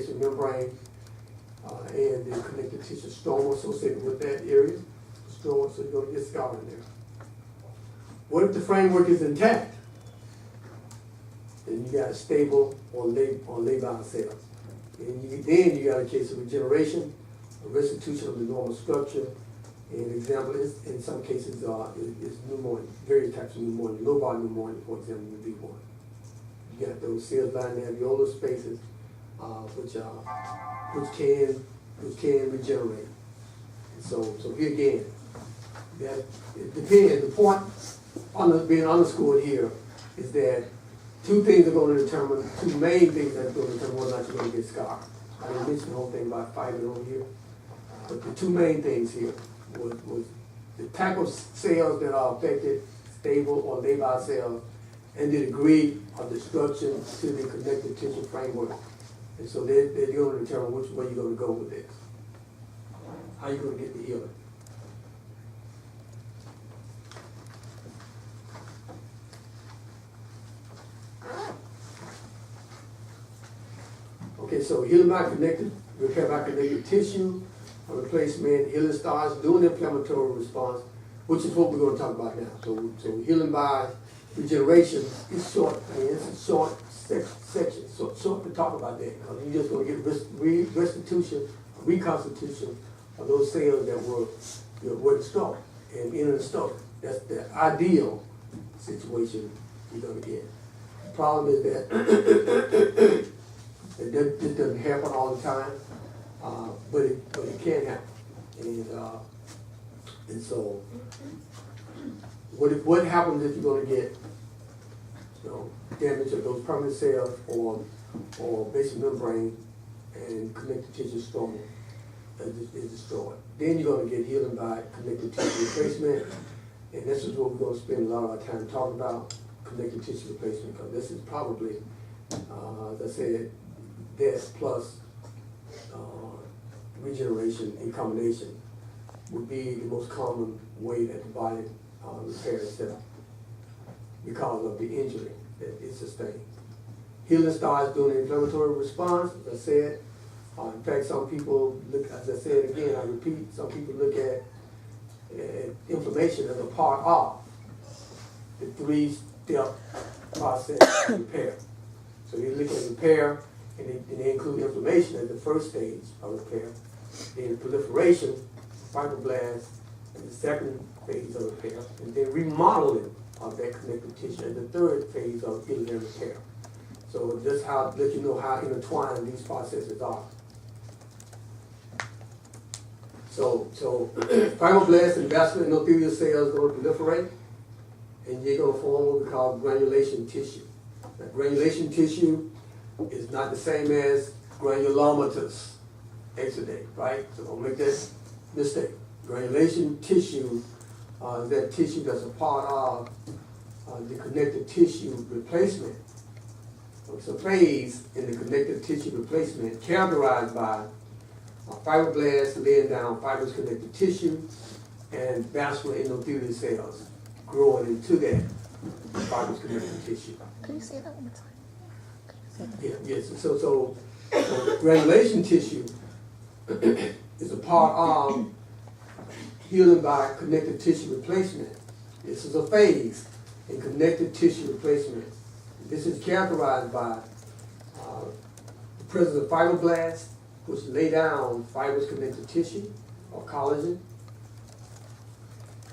basement membrane and the connective tissue stroma associated with that area. So you're going to get scar in there. What if the framework is intact? Then you got stable or labile cells. And then you got a case of regeneration, a restitution of the normal structure. An example is, in some cases, is pneumonia, various types of pneumonia. Low body pneumonia, for example, would be one. You got those cells lining the alveolar spaces, which can regenerate. And so here again, that it depends. The point being underscored here is that two things are going to determine, two main things that are going to determine whether or not you're going to get scarred. I didn't mention the whole thing about fighting over here, but the two main things here was the type of cells that are affected, stable or labile cells, and the degree of destruction to the connective tissue framework. And so they're going to determine which way you're going to go with this. How you're going to get the healing. Okay, so healing by connective, repair by connective tissue, replacement, healing starts during the inflammatory response, which is what we're going to talk about now. So healing by regeneration is short. I mean, it's a short section, short to talk about that. Because you're just going to get restitution, reconstitution of those cells that were destroyed and in the stomach. That's the ideal situation you're going to get. The problem is that it doesn't happen all the time, but it can happen. And so what happens if you're going to get damage of those permanent cells or basement membrane and connective tissue stroma is destroyed? Then you're going to get healing by connective tissue replacement, and this is what we're going to spend a lot of our time talking about, connective tissue replacement, because this is probably, as I said, death plus regeneration in combination would be the most common way that the body repairs itself because of the injury that it sustained. Healing starts during the inflammatory response, as I said. In fact, some people look, as I said again, I repeat, some people look at inflammation as a part of the three-step process of repair. So you look at repair, and they include inflammation as the first stage of repair. Then proliferation, fibroblasts, as the second phase of repair. And then remodeling of that connective tissue as the third phase of healing and repair. So just how let you know how intertwined these processes are. So fibroblasts and vascular endothelial cells are going to proliferate, and you're going to form what we call granulation tissue. Now, granulation tissue is not the same as granulomatous exudate, right? So don't make that mistake. Granulation tissue is that tissue that's a part of the connective tissue replacement. So it's a phase in the connective tissue replacement characterized by fibroblasts laying down fibrous connective tissue and vascular endothelial cells growing into that fibrous connective tissue. Can you say that one more time? Yes. So granulation tissue is a part of healing by connective tissue replacement. This is a phase in connective tissue replacement. This is characterized by the presence of fibroblasts, which lay down fibrous connective tissue or collagen,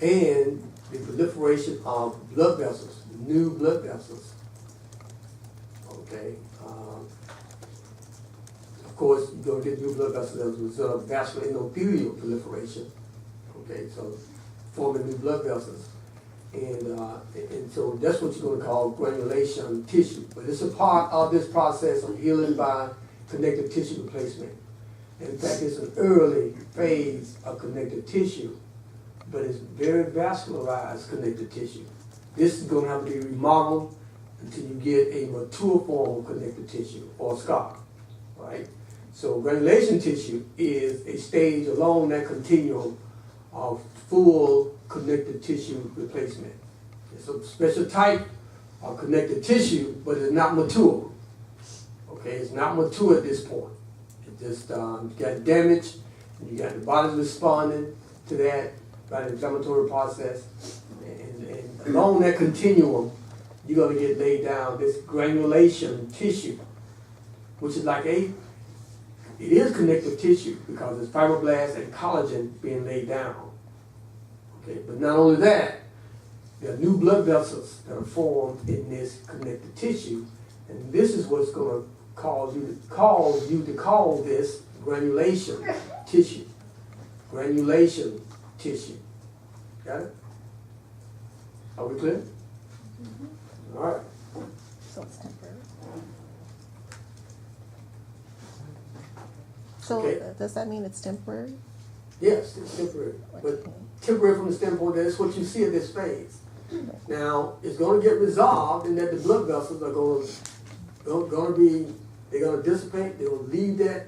and the proliferation of blood vessels, new blood vessels. Okay. Of course, you're going to get new blood vessels as a result of vascular endothelial proliferation. Okay, so forming new blood vessels. And so that's what you're going to call granulation tissue. But it's a part of this process of healing by connective tissue replacement. In fact, it's an early phase of connective tissue, but it's very vascularized connective tissue. This is going to have to be remodeled until you get a mature form of connective tissue or scar, right? So granulation tissue is a stage along that continuum of full connective tissue replacement. It's a special type of connective tissue, but it's not mature. Okay, it's not mature at this point. It just you got damage, and you got the body responding to that by the inflammatory process, and along that continuum, you're going to get laid down this granulation tissue, which is like it is connective tissue because it's fibroblasts and collagen being laid down. Okay, but not only that, there are new blood vessels that are formed in this connective tissue, and this is what's going to cause you to call this granulation tissue. Granulation tissue. Got it? Are we clear? Mm-hmm. All right. So it's temporary. So Okay. Does that mean it's temporary? Yes, it's temporary. But temporary from the standpoint that it's what you see at this phase. Now, it's going to get resolved in that the blood vessels are going to dissipate, they're going to leave that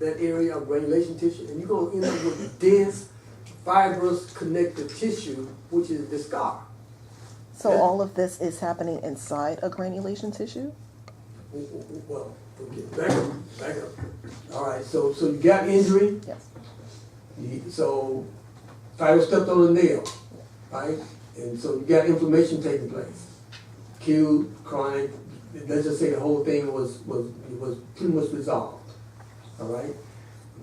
area of granulation tissue, and you're going to end up with dense, fibrous connective tissue, which is the scar. So all of this is happening inside a granulation tissue? Well, okay, back up. All right, so you got injury. Yes. So fiber stepped on a nail, right? And so you got inflammation taking place. Acute, chronic, let's just say the whole thing was pretty much resolved. All right?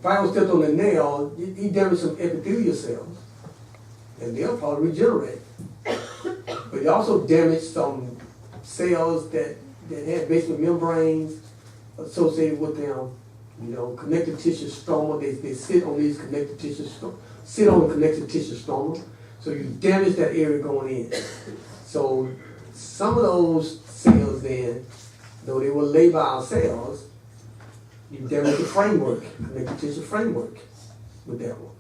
Fiber stepped on the nail, he damaged some epithelial cells, and they'll probably regenerate. But he also damaged some cells that had basement membranes associated with them, connective tissue stroma. They sit on these connective tissue sit on the connective tissue stroma. So you damage that area going in. So some of those cells then, though they were labile cells, you damage the framework, connective tissue framework with that one.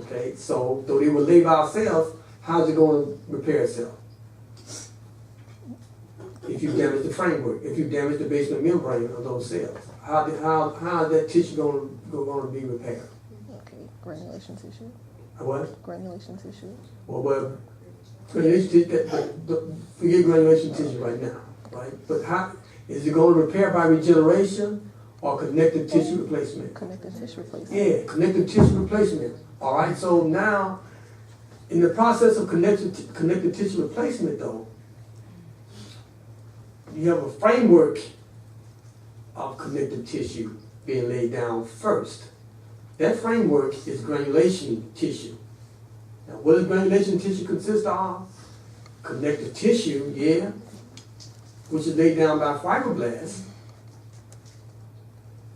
Okay, so though they were labile cells, how's it going to repair itself? If you damage the framework, if you damage the basement membrane of those cells, how is that tissue going to be repaired? Okay, granulation tissue. What? Granulation tissue. Well, granulation tissue, forget granulation tissue right now, right? But how is it going to repair by regeneration or connective tissue replacement? Connective tissue replacement. Yeah, connective tissue replacement. All right, so now, in the process of connective tissue replacement, though, you have a framework of connective tissue being laid down first. That framework is granulation tissue. Now, what does granulation tissue consist of? Connective tissue, yeah, which is laid down by fibroblasts,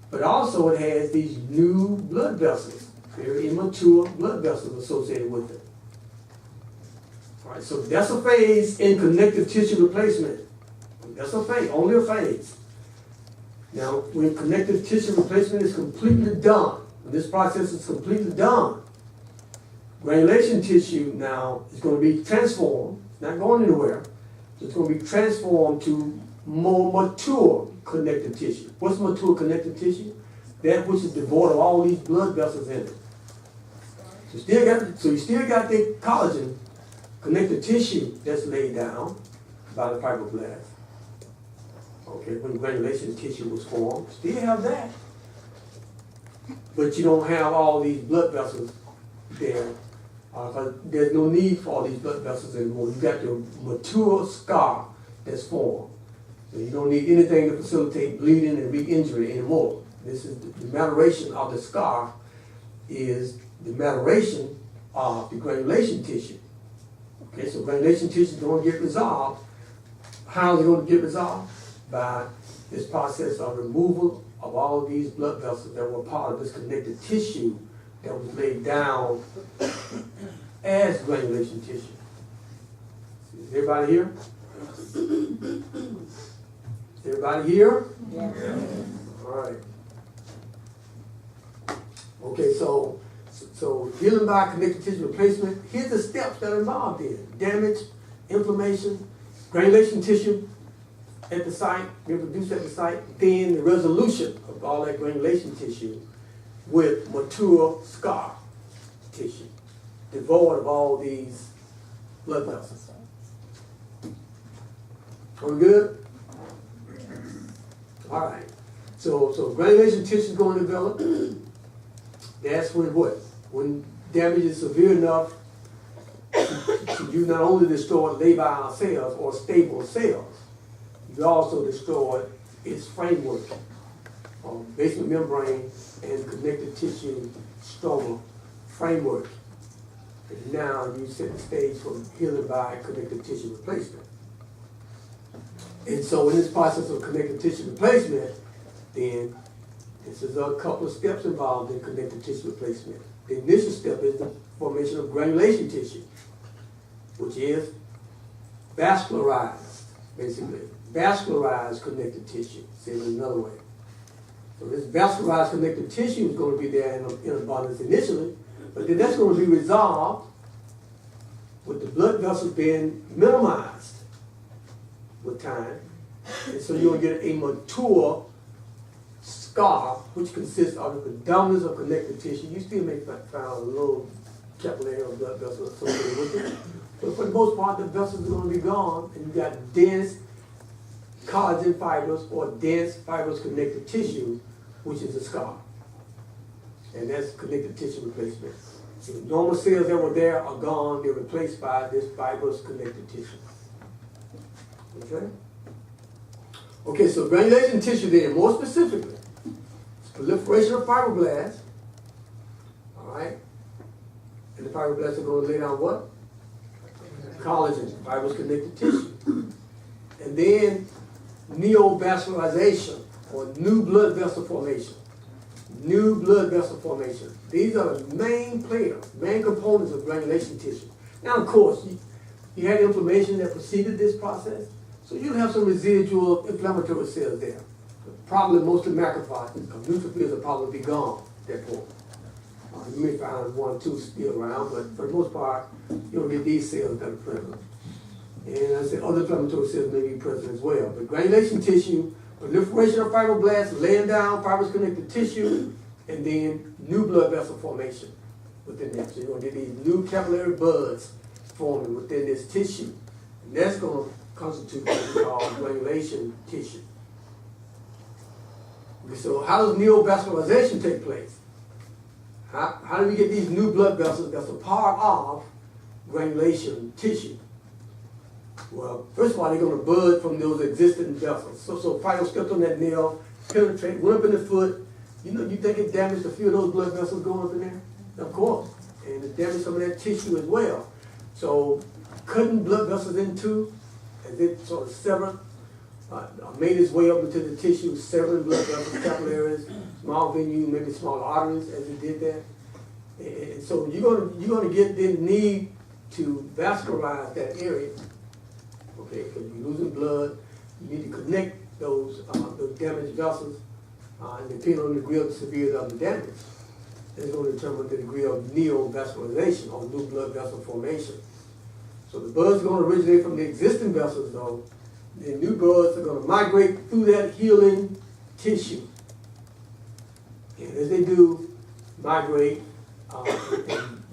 but also it has these new blood vessels, very immature blood vessels associated with it. All right, so that's a phase in connective tissue replacement. That's a phase, only a phase. Now, when connective tissue replacement is completely done, when this process is completely done, granulation tissue now is going to be transformed, not going anywhere, it's going to be transformed to more mature connective tissue. What's mature connective tissue? That which is devoid of all these blood vessels in it. So you still got the collagen connective tissue that's laid down by the fibroblast. Okay, when granulation tissue was formed, still have that. But you don't have all these blood vessels there. Because there's no need for all these blood vessels anymore. You got the mature scar that's formed. So you don't need anything to facilitate bleeding and re-injury anymore. This is the maturation of the scar is the maturation of the granulation tissue. Okay, so granulation tissue is going to get resolved. How is it going to get resolved? By this process of removal of all of these blood vessels that were part of this connective tissue that was laid down as granulation tissue. Is everybody here? Is everybody here? Yeah. All right. Okay, so healing by connective tissue replacement, here's the steps that are involved in. Damage, inflammation, granulation tissue at the site, being produced at the site, then the resolution of all that granulation tissue with mature scar tissue, devoid of all these blood vessels. Are we good? All right. So granulation tissue is going to develop. That's when what? When damage is severe enough to you not only destroy labile cells or stable cells, you also destroy its framework, basement membrane and connective tissue stroma framework. And now you set the stage for healing by connective tissue replacement. And so in this process of connective tissue replacement, then this is a couple of steps involved in connective tissue replacement. The initial step is the formation of granulation tissue, which is vascularized, basically. Vascularized connective tissue, said in another way. So this vascularized connective tissue is going to be there in abundance initially, but then that's going to be resolved with the blood vessels being minimized with time. And so you'll get a mature scar, which consists of the predominance of connective tissue. You still may find a little capillary or blood vessel associated with it. But for the most part, the vessels are going to be gone, and you've got dense collagen fibers or dense fibrous connective tissue, which is a scar. And that's connective tissue replacement. So the normal cells that were there are gone. They're replaced by this fibrous connective tissue. Okay? Okay, so granulation tissue then, more specifically, it's proliferation of fibroblasts. All right? And the fibroblasts are going to lay down what? Collagen, fibrous connective tissue. And then neovascularization, or new blood vessel formation. New blood vessel formation. These are the main players, main components of granulation tissue. Now, of course, you had inflammation that preceded this process, so you'll have some residual inflammatory cells there. Probably mostly macrophages, because neutrophils will probably be gone at that point. You may find one or two still around, but for the most part, you'll get these cells that are present. And I said other inflammatory cells may be present as well. But granulation tissue, proliferation of fibroblasts, laying down fibrous connective tissue, and then new blood vessel formation within that. So you're going to get these new capillary buds forming within this tissue. And that's going to constitute what we call granulation tissue. Okay, so how does neovascularization take place? How do we get these new blood vessels that's a part of granulation tissue? Well, first of all, they're going to bud from those existing vessels. So fibrous stepped on that nail, penetrate, went up in the foot. You know, you think it damaged a few of those blood vessels going up in there? Of course. And it damaged some of that tissue as well. So cutting blood vessels in two, as it sort of severed, made its way up into the tissue, severing blood vessels, capillaries, small venues, maybe small arteries as it did that. And so you're going to get the need to vascularize that area. Okay, because you're losing blood, you need to connect those damaged vessels, and depending on the degree of the severity of the damage, it's going to determine the degree of neovascularization or new blood vessel formation. So the buds are going to originate from the existing vessels, though. The new buds are going to migrate through that healing tissue. And as they do, migrate and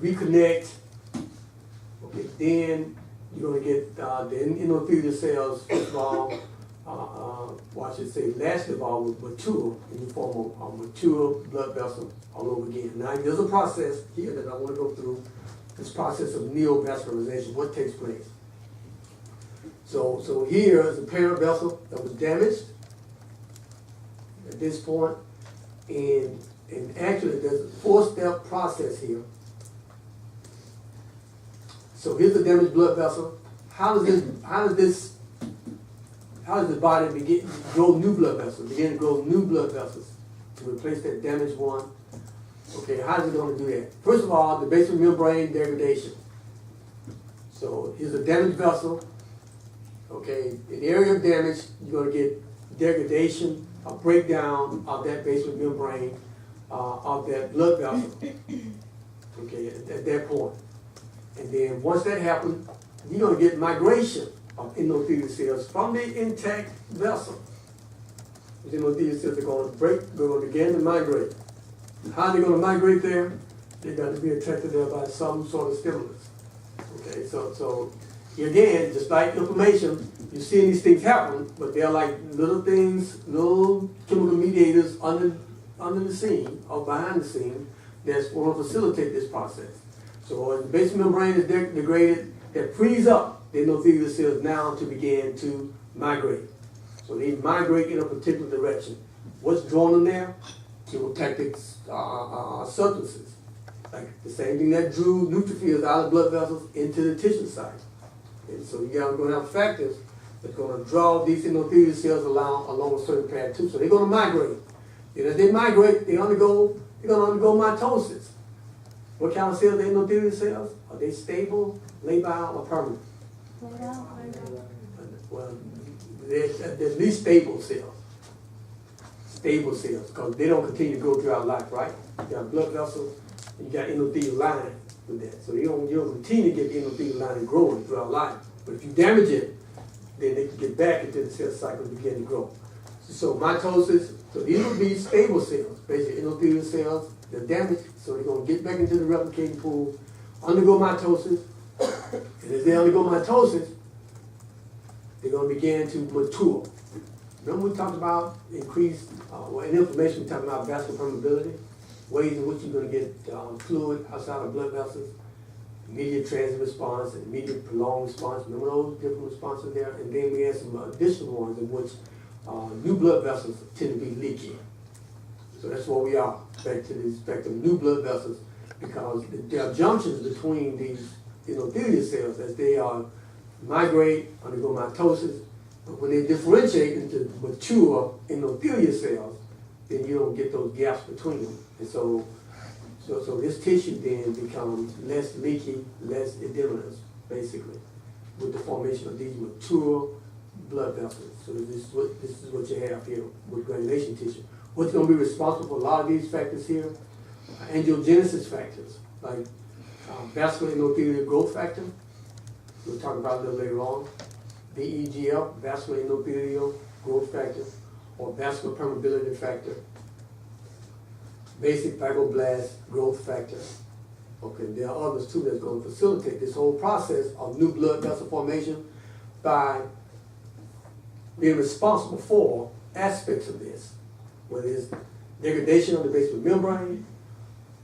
reconnect, okay, then you're going to get the endothelial cells, first of all, well, I should say, last of all, mature in the form of mature blood vessel all over again. Now, there's a process here that I want to go through, this process of neovascularization, what takes place. So here is a parent vessel that was damaged at this point, and actually there's a 4-step process here. So here's the damaged blood vessel. How does the body begin to grow new blood vessels? Begin to grow new blood vessels to replace that damaged one. Okay, how is it going to do that? First of all, the basement membrane degradation. So here's a damaged vessel. Okay, in the area of damage, you're going to get degradation, a breakdown of that basement membrane of that blood vessel. Okay, at that point. And then once that happens, you're going to get migration of endothelial cells from the intact vessel. The endothelial cells are going to break, they're going to begin to migrate. How are they going to migrate there? They've got to be attracted there by some sort of stimulus. Okay, so Again, just like inflammation, you're seeing these things happen, but they're like little things, little chemical mediators under the scene or behind the scene that's going to facilitate this process. So as the basement membrane is degraded, that frees up the endothelial cells now to begin to migrate. So they migrate in a particular direction. What's drawn them there? Chemotactic substances. Like the same thing that drew neutrophils out of blood vessels into the tissue site. And so you're going to have factors that's going to draw these endothelial cells along a certain path too. So they're going to migrate. And as they migrate, they're going to undergo mitosis. What kind of cells are endothelial cells? Are they stable, labile, or permanent? Well, they're at least stable cells. Stable cells, because they don't continue to grow throughout life, right? You got blood vessels, and you got endothelial lining with that. So you don't continue to get the endothelial lining growing throughout life. But if you damage it, then they can get back into the cell cycle and begin to grow. So mitosis, so these will be stable cells, basically endothelial cells. They're damaged, so they're going to get back into the replicating pool, undergo mitosis, and as they undergo mitosis, they're going to begin to mature. Remember we talked about increased, in inflammation, we talked about vascular permeability, ways in which you're going to get fluid outside of blood vessels, immediate transient response, and immediate prolonged response. Remember those different responses there? And then we had some additional ones in which new blood vessels tend to be leaky. So that's where we are, back to the spectrum of new blood vessels, because there are junctions between these endothelial cells as they migrate, undergo mitosis, but when they differentiate into mature endothelial cells, then you don't get those gaps between them. And so this tissue then becomes less leaky, less edematous, basically, with the formation of these mature blood vessels. So this is what you have here with granulation tissue. What's going to be responsible for a lot of these factors here? Angiogenesis factors, like vascular endothelial growth factor. We'll talk about it a little later on. VEGF, vascular endothelial growth factor, or vascular permeability factor. Basic fibroblast growth factor. Okay, there are others too that's going to facilitate this whole process of new blood vessel formation by being responsible for aspects of this, whether it's degradation of the basement membrane,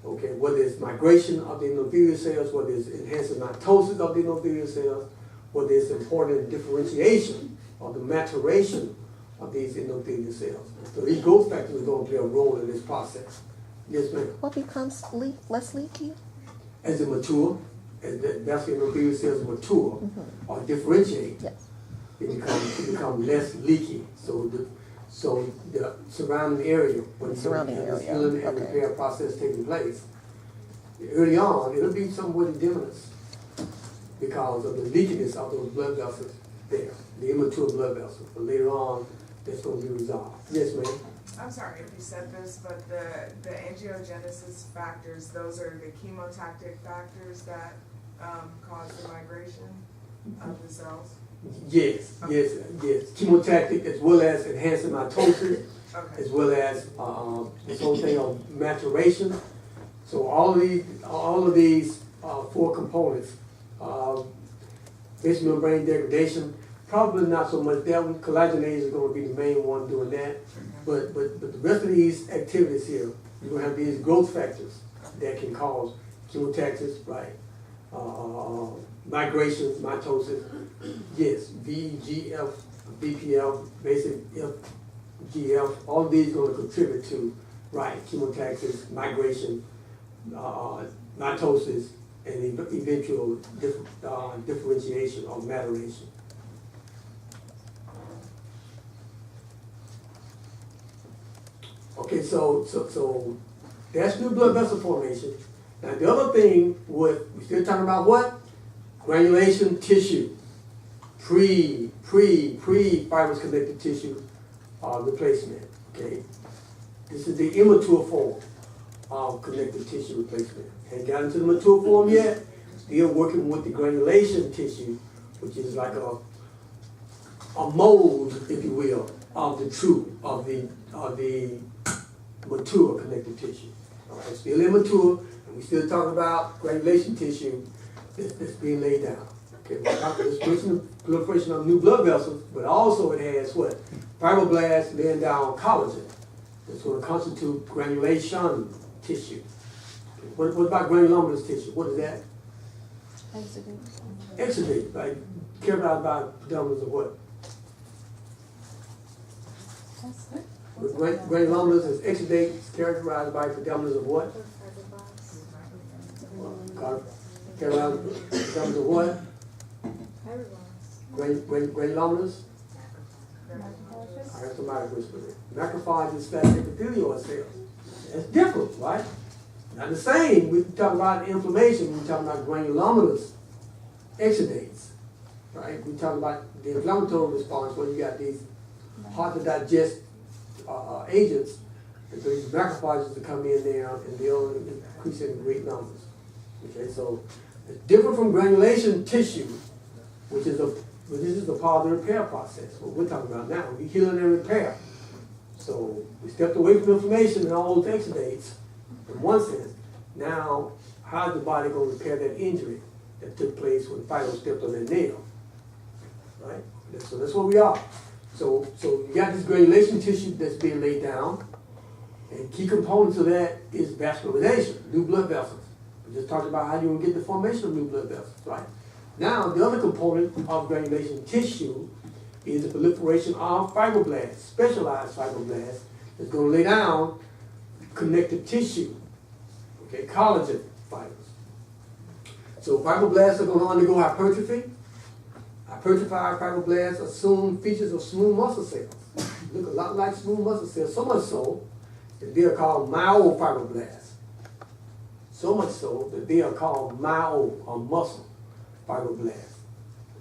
okay, whether it's migration of the endothelial cells, whether it's enhancing mitosis of the endothelial cells, whether it's important differentiation or the maturation of these endothelial cells. So these growth factors are going to play a role in this process. Yes, ma'am. What becomes less leaky? As they mature, as the vascular endothelial cells mature or differentiate, yes, it become less leaky. So the surrounding area, when you have the healing and repair process taking place, early on, it'll be somewhat edematous because of the leakiness of those blood vessels there, the immature blood vessels. But later on, that's going to be resolved. Yes, ma'am. I'm sorry if you said this, but the angiogenesis factors, those are the chemotactic factors that cause the migration of the cells? Yes, yes, yes. Chemotactic as well as enhancing mitosis, okay, as well as this whole thing of maturation. So all of these 4 components, basement membrane degradation, probably not so much there. Collagenase is going to be the main one doing that. But the rest of these activities here, you're going to have these growth factors that can cause chemotaxis, right? Migration, mitosis, yes, VEGF, BPL, basic FGF, all of these are going to contribute to, right, chemotaxis, migration, mitosis, and eventual differentiation or maturation. Okay, so that's new blood vessel formation. Now the other thing we're still talking about what? Granulation tissue, pre-fibrous connective tissue replacement. Okay, this is the immature form of connective tissue replacement. Ain't gotten to the mature form yet. Still working with the granulation tissue, which is like a mold, if you will, of the mature connective tissue. All right, still immature, and we still talking about granulation tissue that's being laid down. Okay, well, it's proliferation of new blood vessels, but also it has what? Fibroblasts laying down collagen. It's going to constitute granulation tissue. Okay, what about granulomatous tissue? What is that? Exudate, like characterized by predominance of what? Granulomatous is exudate, characterized by predominance of what? Characterized by predominance of what? Granulomatous? I heard somebody whisper it. Macrophages, fat epithelial cells. That's different, right? Not the same. We talk about inflammation. We talk about granulomatous exudates, right? We talk about the inflammatory response when you got these hard to digest agents, and so these macrophages to come in there and they'll increase in great numbers. Okay, so it's different from granulation tissue, which is the part of the repair process. What we're talking about now, we're healing and repair. So we stepped away from inflammation and all those exudates in one sense. Now, how's the body going to repair that injury that took place when Fido stepped on that nail? Right? So that's where we are. So you got this granulation tissue that's being laid down, and key components of that is vascularization, new blood vessels. We just talked about how you can get the formation of new blood vessels, right? Now, the other component of granulation tissue is the proliferation of fibroblasts, specialized fibroblasts, that's going to lay down connective tissue, okay, collagen fibers. So fibroblasts are going to undergo hypertrophy. Hypertrophied fibroblasts assume features of smooth muscle cells. Look a lot like smooth muscle cells, so much so that they are called myofibroblasts. So much so that they are called myo or muscle fibroblasts.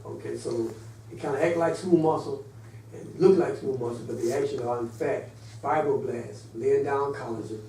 Okay, so they kind of act like smooth muscle and look like smooth muscle, but they actually are in fact fibroblasts laying down collagen